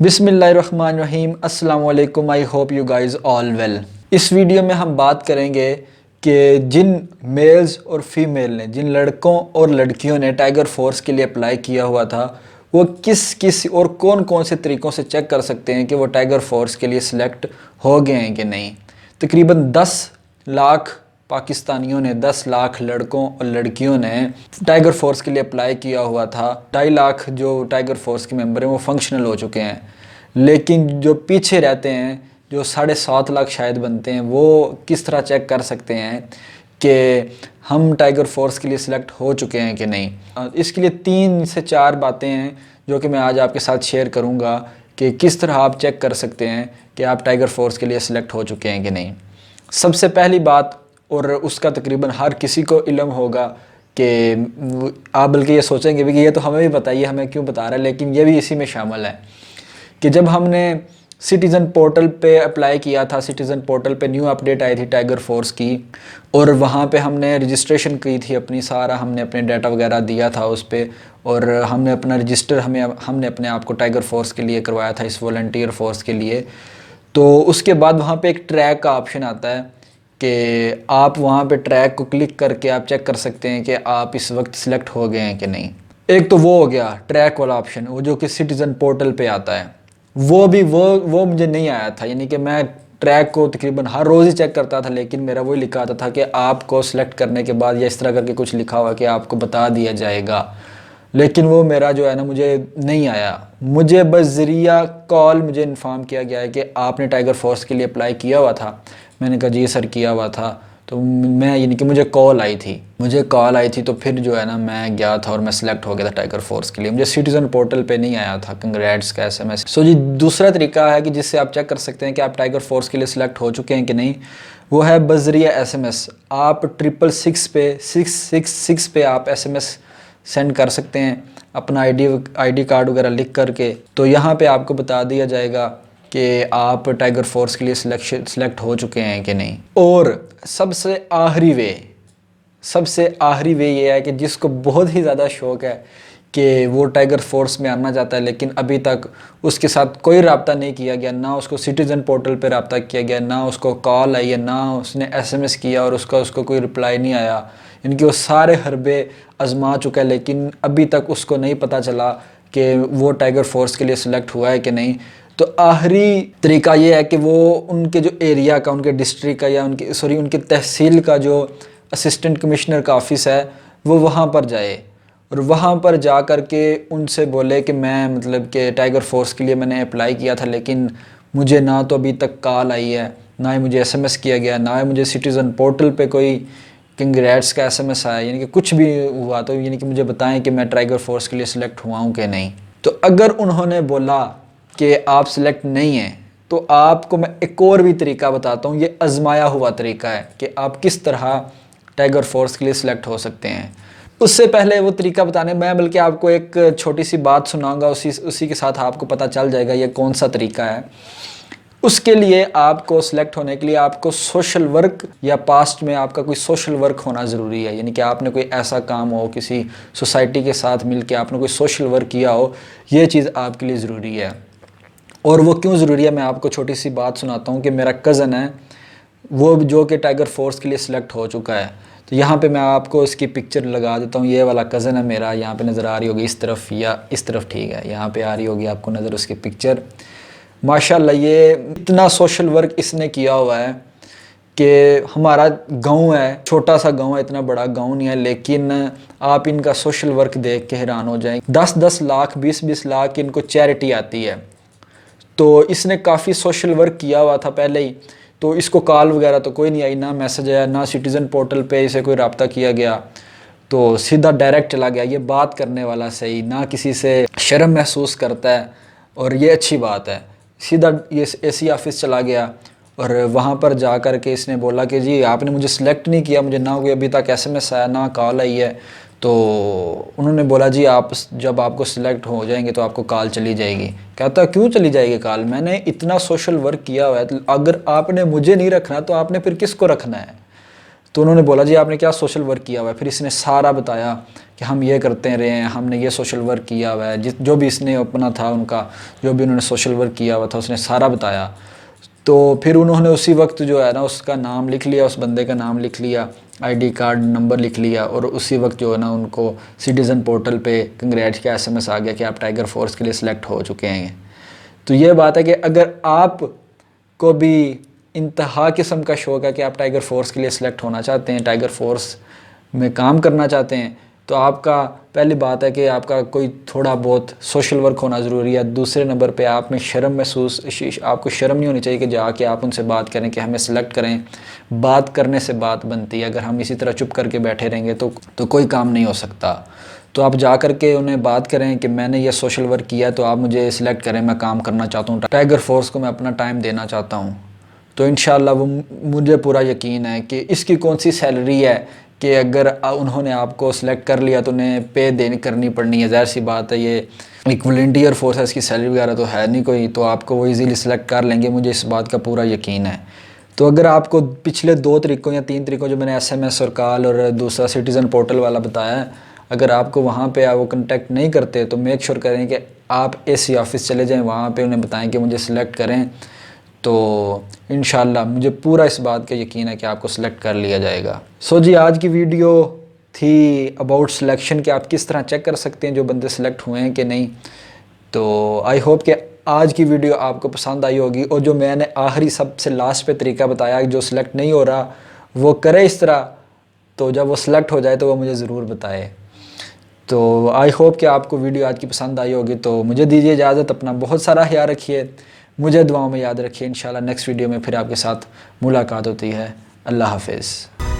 बिस्मिल्लाहिर्रहमानिर्रहीम अस्सलाम वालेकुम। I hope you guys all well. इस वीडियो में हम बात करेंगे कि जिन मेल्स और फीमेल ने, जिन लड़कों और लड़कियों ने टाइगर फोर्स के लिए अप्लाई किया हुआ था, वो किस किस और कौन कौन से तरीक़ों से चेक कर सकते हैं कि वो टाइगर फोर्स के लिए सिलेक्ट हो गए हैं कि नहीं। तकरीबन 10 लाख पाकिस्तानियों ने, 10 लाख लड़कों और लड़कियों ने टाइगर फोर्स के लिए अप्लाई किया हुआ था। 2.5 लाख जो टाइगर फोर्स के मेंबर हैं वो फंक्शनल हो चुके हैं, लेकिन जो पीछे रहते हैं, जो 7.5 लाख शायद बनते हैं, वो किस तरह चेक कर सकते हैं कि हम टाइगर फोर्स के लिए सिलेक्ट हो चुके हैं कि नहीं। इसके लिए 3 से 4 बातें हैं जो कि मैं आज आपके साथ शेयर करूँगा कि किस तरह आप चेक कर सकते हैं कि आप टाइगर फोर्स के लिए सिलेक्ट हो चुके हैं कि नहीं। सबसे पहली बात, और उसका तकरीबन हर किसी को इल्म होगा कि आप बल्कि ये सोचेंगे भी कि ये तो हमें भी पता ही है, हमें क्यों बता रहा है, लेकिन ये भी इसी में शामिल है कि जब हमने सिटीज़न पोर्टल पे अप्लाई किया था, सिटीज़न पोर्टल पे न्यू अपडेट आई थी टाइगर फोर्स की, और वहाँ पे हमने रजिस्ट्रेशन की थी अपनी, सारा हमने अपने डाटा वगैरह दिया था उस पर, और हमने अपना रजिस्टर हमने अपने आप को टाइगर फोर्स के लिए करवाया था, इस वॉलंटियर फोर्स के लिए। तो उसके बाद वहाँ पे एक ट्रैक का ऑप्शन आता है कि आप वहाँ पे ट्रैक को क्लिक करके आप चेक कर सकते हैं कि आप इस वक्त सिलेक्ट हो गए हैं कि नहीं। एक तो वो हो गया ट्रैक वाला ऑप्शन, वो जो कि सिटीज़न पोर्टल पे आता है। वो मुझे नहीं आया था, यानी कि मैं ट्रैक को तकरीबन हर रोज़ ही चेक करता था, लेकिन मेरा वही लिखा आता था कि आपको सिलेक्ट करने के बाद, या इस तरह करके कुछ लिखा हुआ कि आपको बता दिया जाएगा, लेकिन वो मेरा जो है ना मुझे नहीं आया। मुझे बस ज़रिया कॉल मुझे इन्फॉर्म किया गया है कि आपने टाइगर फोर्स के लिए अप्लाई किया हुआ था। मैंने कहा जी सर किया हुआ था, तो मैं, यानी कि मुझे कॉल आई थी, तो फिर जो है ना मैं गया था और मैं सिलेक्ट हो गया था टाइगर फोर्स के लिए। मुझे सिटीज़न पोर्टल पे नहीं आया था कंग्रेट्स का SMS। सो जी, दूसरा तरीका है कि जिससे आप चेक कर सकते हैं कि आप टाइगर फोर्स के लिए सिलेक्ट हो चुके हैं कि नहीं, वो है बज़रिया SMS। आप 666 पे 666 पे आप SMS सेंड कर सकते हैं अपना ID कार्ड वगैरह लिख करके। तो यहाँ पे आपको बता दिया जाएगा कि आप टाइगर फोर्स के लिए सिलेक्ट हो चुके हैं कि नहीं। और सबसे आखिरी वे ये है कि जिसको बहुत ही ज़्यादा शौक़ है कि वो टाइगर फोर्स में आना चाहता है, लेकिन अभी तक उसके साथ कोई रब्ता नहीं किया गया, ना उसको सिटीज़न पोर्टल पे रब्ता किया गया, ना उसको कॉल आई है, ना उसने SMS किया और उसको कोई रिप्लाई नहीं आया। इनकी वो सारे हरबे आजमा चुका है, लेकिन अभी तक उसको नहीं पता चला कि वो टाइगर फोर्स के लिए सिलेक्ट हुआ है कि नहीं। तो आखिरी तरीका ये है कि वो उनके जो एरिया का, उनके डिस्ट्रिक्ट का, या उनकी तहसील का जो असिस्टेंट कमिश्नर का ऑफिस है, वो वहाँ पर जाए और वहाँ पर जा कर के उनसे बोले कि मैं, मतलब कि टाइगर फोर्स के लिए मैंने अप्लाई किया था, लेकिन मुझे ना तो अभी तक कॉल आई है, ना ही मुझे SMS किया गया, ना ही मुझे सिटीज़न पोर्टल पे कोई कंग्रेट्स का SMS आया, यानी कि कुछ भी हुआ। तो यानी कि मुझे बताएं कि मैं टाइगर फोर्स के लिए सिलेक्ट हुआ हूँ कि नहीं। तो अगर उन्होंने बोला कि आप सिलेक्ट नहीं हैं, तो आपको मैं एक और भी तरीका बताता हूँ। ये आजमाया हुआ तरीका है कि आप किस तरह टाइगर फोर्स के लिए सिलेक्ट हो सकते हैं। उससे पहले वो तरीका बताने मैं बल्कि आपको एक छोटी सी बात सुनाऊंगा, उसी के साथ आपको पता चल जाएगा ये कौन सा तरीका है। उसके लिए आपको सिलेक्ट होने के लिए आपको सोशल वर्क, या पास्ट में आपका कोई सोशल वर्क होना ज़रूरी है, यानी कि आपने कोई ऐसा काम हो, किसी सोसाइटी के साथ मिल के आपने कोई सोशल वर्क किया हो, ये चीज़ आपके लिए ज़रूरी है। और वो क्यों ज़रूरी है, मैं आपको छोटी सी बात सुनाता हूँ कि मेरा कज़न है, वो जो कि टाइगर फोर्स के लिए सिलेक्ट हो चुका है। तो यहाँ पे मैं आपको इसकी पिक्चर लगा देता हूँ। ये वाला कज़न है मेरा, यहाँ पे नज़र आ रही होगी इस तरफ या इस तरफ, ठीक है, यहाँ पे आ रही होगी आपको नज़र उसकी पिक्चर। माशाल्लाह ये इतना सोशल वर्क इसने किया हुआ है कि हमारा गांव है, छोटा सा गांव है, इतना बड़ा गांव नहीं है, लेकिन आप इनका सोशल वर्क देख के हैरान हो जाएंगे। 10-10 लाख, 20-20 लाख इनको चैरिटी आती है। तो इसने काफ़ी सोशल वर्क किया हुआ था पहले ही, तो इसको कॉल वगैरह तो कोई नहीं आई, ना मैसेज आया, ना सिटीज़न पोर्टल पे इसे कोई रब्ता किया गया, तो सीधा डायरेक्ट चला गया। ये बात करने वाला सही, ना किसी से शर्म महसूस करता है, और ये अच्छी बात है। सीधा ये AC ऑफिस चला गया और वहाँ पर जा कर के इसने बोला कि जी आपने मुझे सिलेक्ट नहीं किया, मुझे ना कोई अभी तक SMS आया, ना कॉल आई है। तो उन्होंने बोला जी आप जब आपको सिलेक्ट हो जाएंगे तो आपको कॉल चली जाएगी। कहता क्यों चली जाएगी कॉल, मैंने इतना सोशल वर्क किया हुआ है, तो अगर आपने मुझे नहीं रखना तो आपने फिर किसको रखना है। तो उन्होंने बोला जी आपने क्या सोशल वर्क किया हुआ है। फिर इसने सारा बताया कि हम ये करते रहे हैं, हमने ये सोशल वर्क किया हुआ है, जो भी इसने अपना था उनका, जो भी उन्होंने सोशल वर्क किया हुआ था उसने सारा बताया। तो फिर उन्होंने उसी वक्त जो है ना उसका नाम लिख लिया, उस बंदे का नाम लिख लिया, आईडी कार्ड नंबर लिख लिया, और उसी वक्त जो है ना उनको सिटीज़न पोर्टल पे कंग्रेट का एसएमएस आ गया कि आप टाइगर फोर्स के लिए सिलेक्ट हो चुके हैं। तो ये बात है कि अगर आप को भी इंतहा किस्म का शौक़ है कि आप टाइगर फोर्स के लिए सिलेक्ट होना चाहते हैं, टाइगर फोर्स में काम करना चाहते हैं, तो आपका पहली बात है कि आपका कोई थोड़ा बहुत सोशल वर्क होना ज़रूरी है। दूसरे नंबर पे आप में आपको शर्म नहीं होनी चाहिए कि जाके आप उनसे बात करें कि हमें सिलेक्ट करें। बात करने से बात बनती है, अगर हम इसी तरह चुप करके बैठे रहेंगे तो कोई काम नहीं हो सकता। तो आप जा कर के उन्हें बात करें कि मैंने ये सोशल वर्क किया तो आप मुझे सिलेक्ट करें, मैं काम करना चाहता हूँ, टाइगर फोर्स को मैं अपना टाइम देना चाहता हूँ। तो इंशाल्लाह वो मुझे पूरा यकीन है कि इसकी कौन सी सैलरी है कि अगर उन्होंने आपको सिलेक्ट कर लिया तो उन्हें पे देनी करनी पड़नी है। ज़ाहिर सी बात है, ये एक वॉलंटियर फोर्स है, इसकी सैलरी वगैरह तो है नहीं कोई, तो आपको वो इजीली सिलेक्ट कर लेंगे, मुझे इस बात का पूरा यकीन है। तो अगर आपको पिछले 2 तरीक़ों या 3 तरीक़ों जो मैंने एसएमएस और कॉल और दूसरा सिटीज़न पोर्टल वाला बताया है, अगर आपको वहाँ पे वो कॉन्टेक्ट नहीं करते तो मेक श्योर करें कि आप एसी ऑफिस चले जाएँ, वहाँ पे उन्हें बताएं कि मुझे सिलेक्ट करें। तो इंशाल्लाह मुझे पूरा इस बात का यकीन है कि आपको सिलेक्ट कर लिया जाएगा। सो जी, आज की वीडियो थी अबाउट सिलेक्शन कि आप किस तरह चेक कर सकते हैं जो बंदे सिलेक्ट हुए हैं कि नहीं। तो आई होप कि आज की वीडियो आपको पसंद आई होगी, और जो मैंने आखिरी सबसे लास्ट पे तरीका बताया जो सिलेक्ट नहीं हो रहा वो करे इस तरह, तो जब वो सिलेक्ट हो जाए तो वो मुझे ज़रूर बताए। तो आई होप कि आपको वीडियो आज की पसंद आई होगी। तो मुझे दीजिए इजाज़त, अपना बहुत सारा ख्याल रखिए, मुझे दुआओं में याद रखिए। इंशाल्लाह नेक्स्ट वीडियो में फिर आपके साथ मुलाकात होती है। अल्लाह हाफिज़।